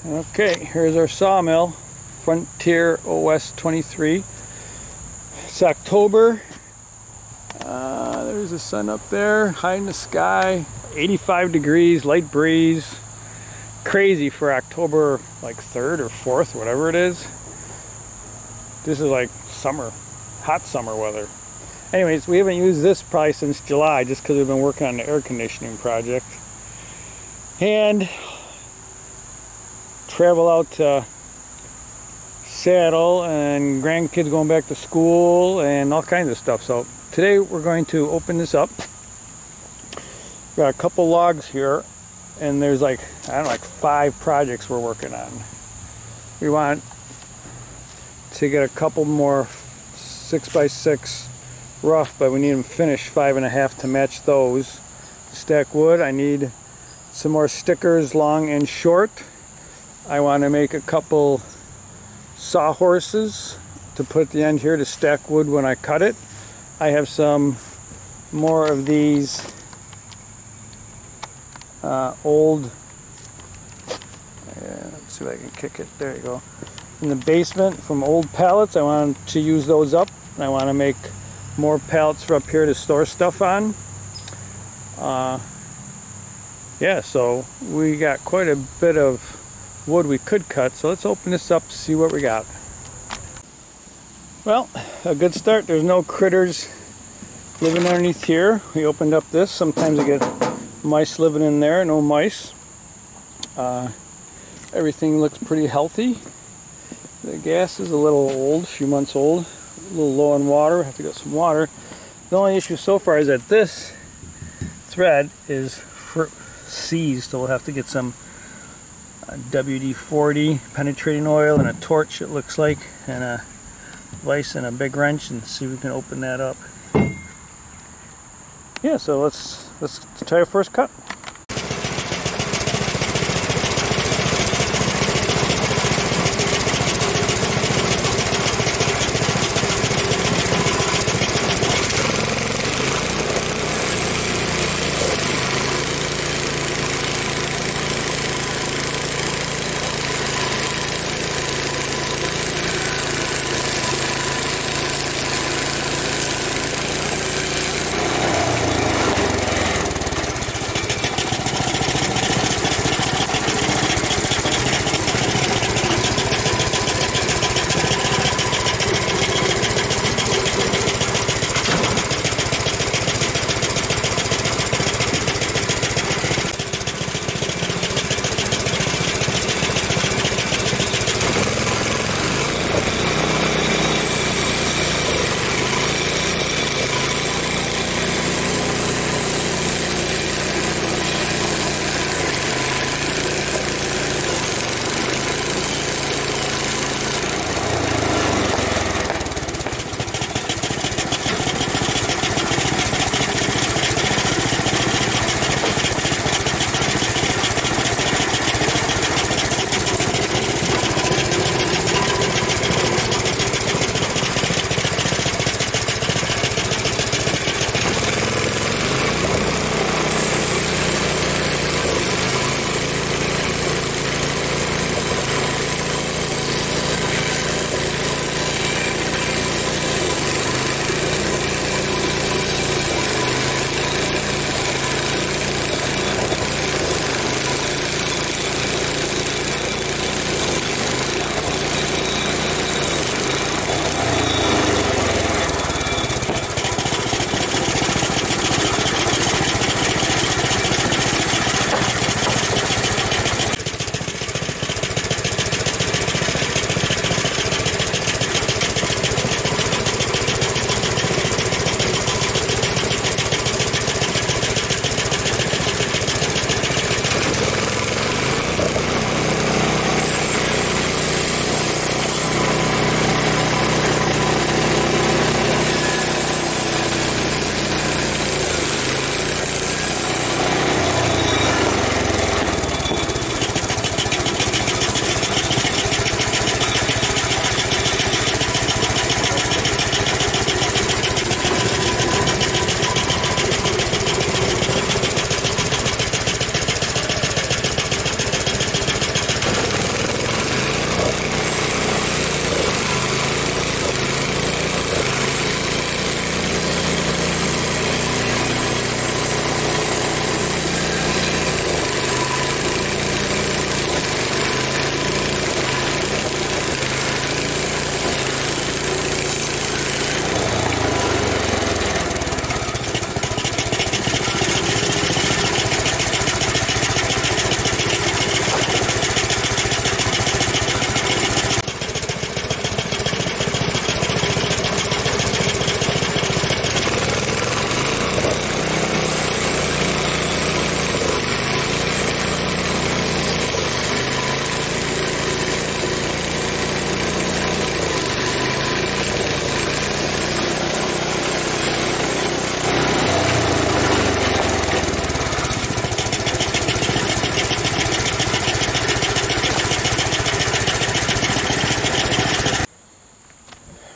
Okay, here's our sawmill, Frontier OS 23. It's October. There's the sun up there, high in the sky, 85 degrees, light breeze. Crazy for October like 3rd or 4th, whatever it is. This is like summer, hot summer weather. Anyways, we haven't used this probably since July just because we've been working on the air conditioning project. And travel out to Seattle and grandkids going back to school and all kinds of stuff. So today we're going to open this up. Got a couple logs here and there's like, I don't know, like 5 projects we're working on. We want to get a couple more 6x6 rough, but we need them finished 5.5 to match those. Stack wood, I need some more stickers long and short. I want to make a couple sawhorses to put at the end here to stack wood when I cut it. I have some more of these old, let's see if I can kick it, there you go, in the basement from old pallets. I want to use those up. I want to make more pallets for up here to store stuff on. Yeah, so we got quite a bit of wood we could cut, so let's open this up to see what we got. Well, a good start. There's no critters living underneath here. We opened up this. Sometimes I get mice living in there. No mice. Everything looks pretty healthy. The gas is a little old, a few months old, a little low on water. I have to get some water. The only issue so far is that this thread is seized, so we'll have to get some WD-40 penetrating oil and a torch, it looks like, and a vise and a big wrench, and see if we can open that up. Yeah, so let's try our first cut.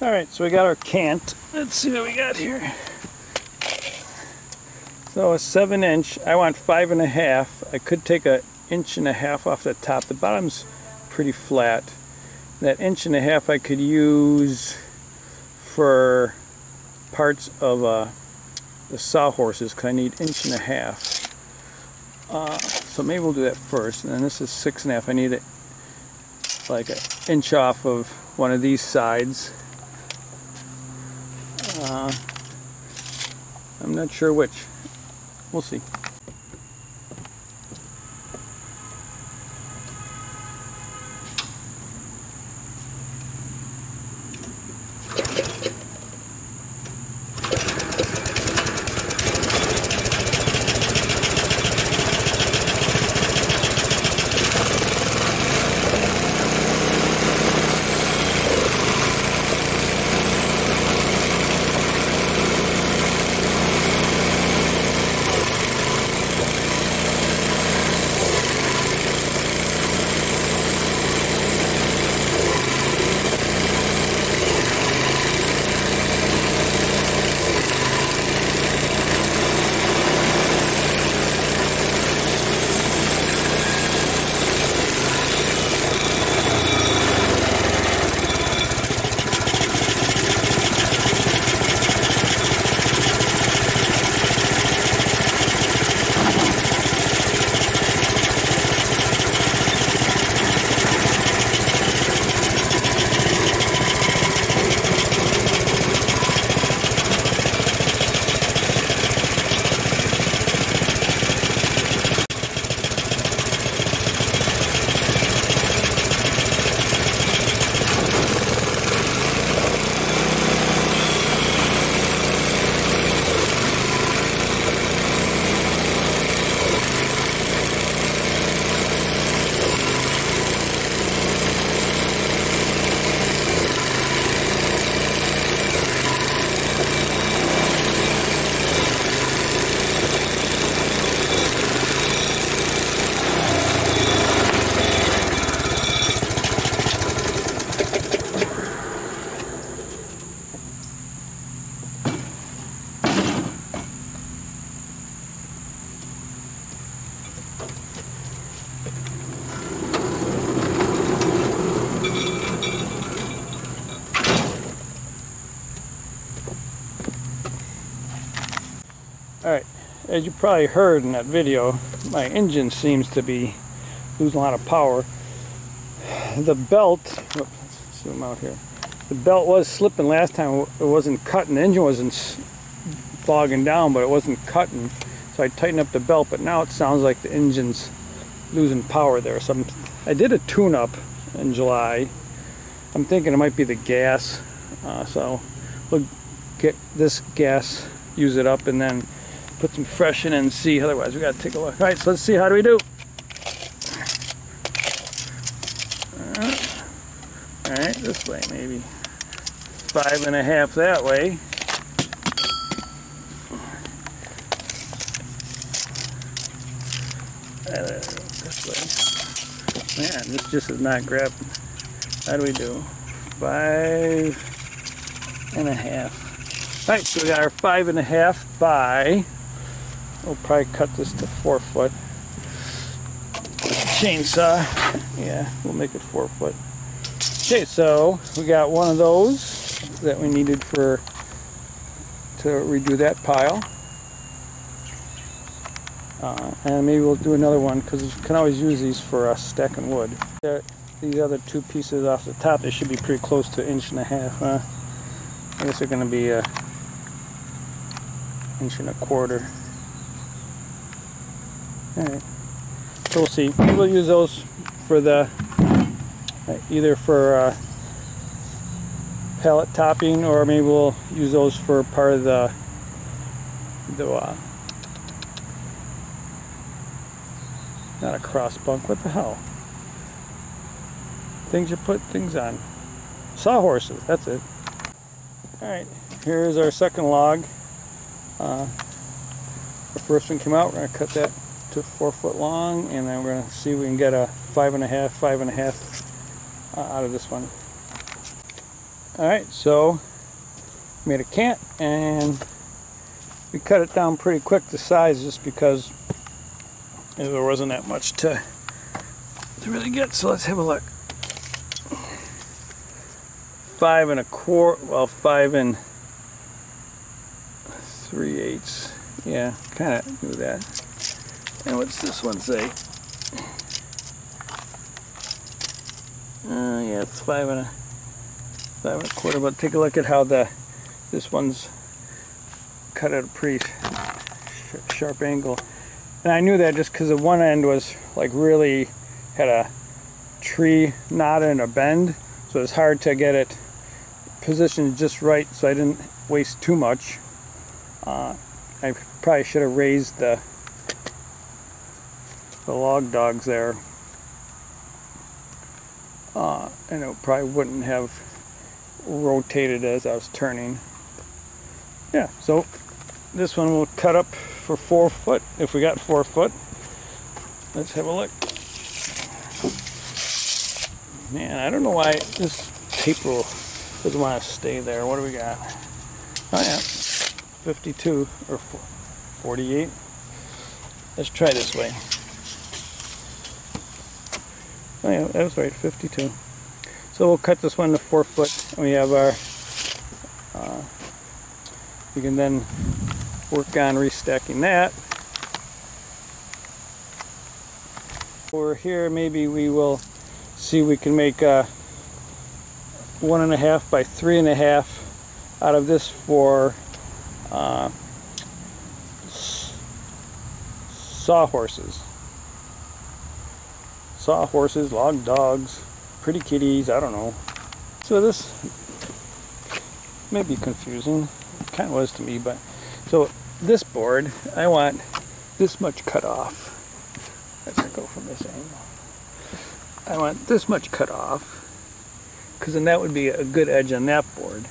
Alright, so we got our cant. Let's see what we got here. So a 7-inch, I want 5.5. I could take an 1.5 inches off the top. The bottom's pretty flat. That 1.5 inches I could use for parts of the sawhorses, because I need 1.5 inches. So maybe we'll do that first. And then this is 6.5. I need it like an inch off of one of these sides. I'm not sure which. We'll see. Alright, as you probably heard in that video, my engine seems to be losing a lot of power. The belt, let's zoom out here. The belt was slipping last time. It wasn't cutting. The engine wasn't fogging down, but it wasn't cutting. So I tightened up the belt, but now it sounds like the engine's losing power there. So I did a tune-up in July. I'm thinking it might be the gas. So we'll get this gas, use it up, and then put some fresh in and see. Otherwise, we got to take a look. All right, so let's see. How do we do? All right, this way maybe. 5.5 that way. This way. Man, this just is not grabbing. How do we do? 5.5. All right, so we got our 5.5 by. We'll probably cut this to 4 foot. Chainsaw. Yeah, we'll make it 4 foot. Okay, so we got one of those that we needed to redo that pile. And maybe we'll do another one because we can always use these for stacking wood. These other two pieces off the top, they should be pretty close to 1.5 inches. I guess they're going to be 1.25 inches. Alright, so we'll see. Maybe we'll use those for the either for pallet topping, or maybe we'll use those for part of the not a cross bunk, what the hell? Things you put things on. Sawhorses, that's it. Alright, here's our second log. The first one came out, we're going to cut that to 4 foot long, and then we're going to see if we can get a 5.5 out of this one. Alright, so made a cant and we cut it down pretty quick to size just because there wasn't that much to really get. So let's have a look. 5 1/4, well, 5 3/8. Yeah, kind of knew that. And what's this one say? Yeah, it's 5 1/4. But take a look at how this one's cut at a pretty sharp angle. And I knew that just because the one end was like really had a tree knot and a bend, so it's hard to get it positioned just right, so I didn't waste too much. I probably should have raised the log dogs there, and it probably wouldn't have rotated as I was turning. Yeah, so this one will cut up for 4 foot if we got 4 foot. Let's have a look. Man, I don't know why this tape rule doesn't want to stay there. What do we got? Oh yeah, 52 or 48. Let's try this way. Oh yeah, that was right, 52. So we'll cut this one to 4 foot, and we have our, we can then work on restacking that. Over here, maybe we will see if we can make a 1.5 by 3.5 out of this for sawhorses. Sawhorses, log dogs, pretty kitties, I don't know. So this may be confusing. It kind of was to me, but so this board, I want this much cut off. Let's go from this angle. I want this much cut off, because then that would be a good edge on that board.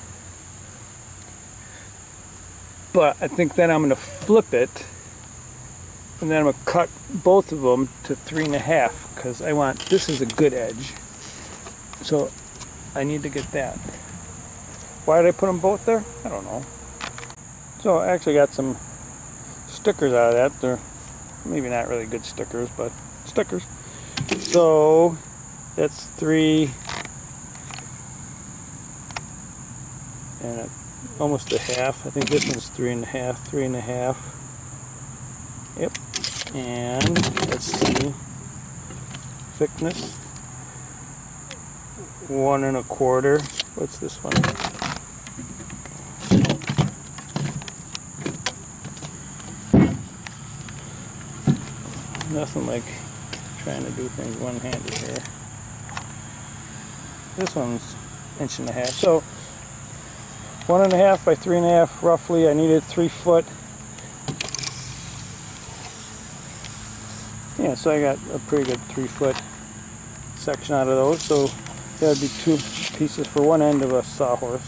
But I think then I'm going to flip it, and then I'm going to cut both of them to 3.5, because I want this is a good edge. So I need to get that. Why did I put them both there? I don't know. So I actually got some stickers out of that. They're maybe not really good stickers, but stickers. So that's 3 and almost a half. I think this one's 3.5, 3.5. Yep. And let's see, thickness 1 1/4. What's this one? Nothing like trying to do things one-handed here. This one's 1.5 inches. So 1.5 by 3.5 roughly. I needed 3 foot. Yeah, so I got a pretty good 3 foot section out of those. So that would be 2 pieces for one end of a sawhorse.